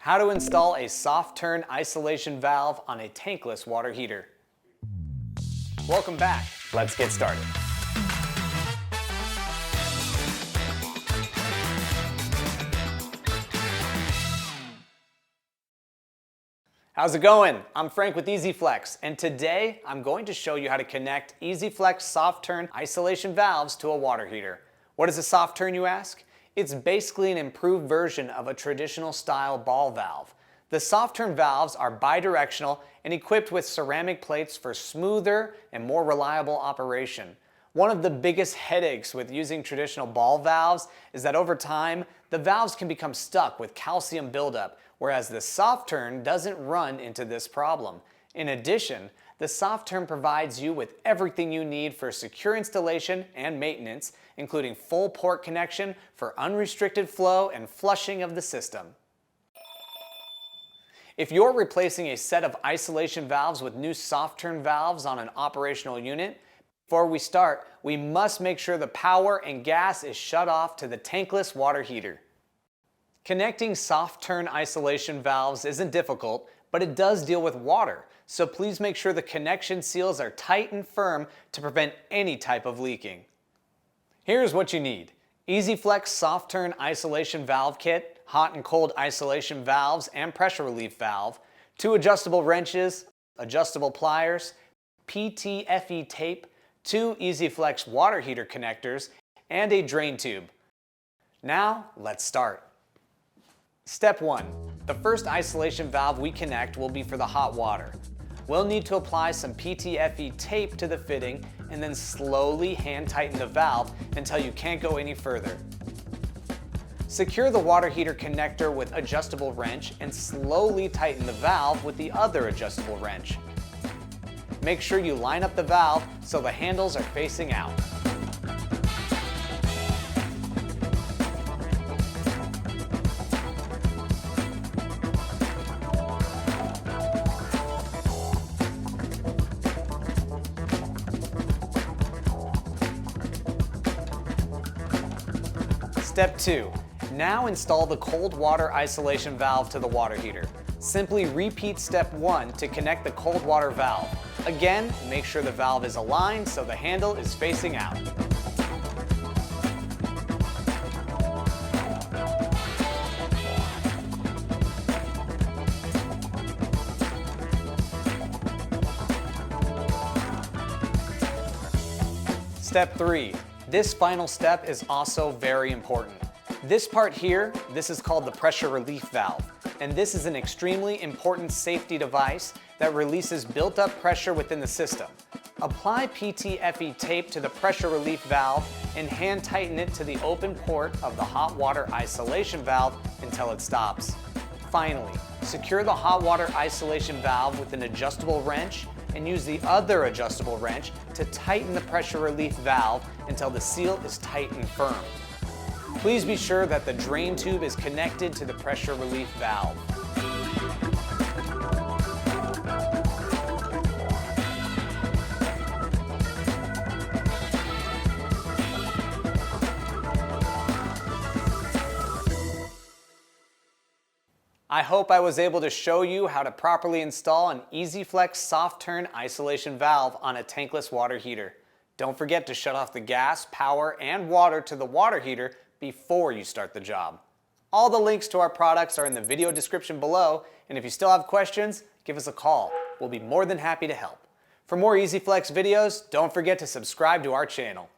How to install a Softurn isolation valve on a tankless water heater. Welcome back. Let's get started. How's it going? I'm Frank with Easyflex, and today I'm going to show you how to connect Easyflex Softurn isolation valves to a water heater. What is a Softurn, you ask? It's basically an improved version of a traditional style ball valve. The Softurn valves are bidirectional and equipped with ceramic plates for smoother and more reliable operation. One of the biggest headaches with using traditional ball valves is that over time, the valves can become stuck with calcium buildup, whereas the Softurn doesn't run into this problem. In addition, the Softurn provides you with everything you need for secure installation and maintenance, including full port connection for unrestricted flow and flushing of the system. If you're replacing a set of isolation valves with new Softurn valves on an operational unit, before we start, we must make sure the power and gas is shut off to the tankless water heater. Connecting Softurn isolation valves isn't difficult, but it does deal with water, so please make sure the connection seals are tight and firm to prevent any type of leaking. Here's what you need: Easyflex Softurn Isolation Valve Kit, hot and cold isolation valves and pressure relief valve, 2 adjustable wrenches, adjustable pliers, PTFE tape, 2 Easyflex water heater connectors, and a drain tube. Now, let's start. Step 1. The first isolation valve we connect will be for the hot water. We'll need to apply some PTFE tape to the fitting and then slowly hand tighten the valve until you can't go any further. Secure the water heater connector with adjustable wrench and slowly tighten the valve with the other adjustable wrench. Make sure you line up the valve so the handles are facing out. Step 2. Now install the cold water isolation valve to the water heater. Simply repeat step 1 to connect the cold water valve. Again, make sure the valve is aligned so the handle is facing out. Step 3. This final step is also very important. This part here, this is called the pressure relief valve, and this is an extremely important safety device that releases built-up pressure within the system. Apply PTFE tape to the pressure relief valve and hand tighten it to the open port of the hot water isolation valve until it stops. Finally, secure the hot water isolation valve with an adjustable wrench and use the other adjustable wrench to tighten the pressure relief valve until the seal is tight and firm. Please be sure that the drain tube is connected to the pressure relief valve. I hope I was able to show you how to properly install an Easyflex Softurn isolation valve on a tankless water heater. Don't forget to shut off the gas, power, and water to the water heater before you start the job. All the links to our products are in the video description below, and if you still have questions, give us a call. We'll be more than happy to help. For more Easyflex videos, don't forget to subscribe to our channel.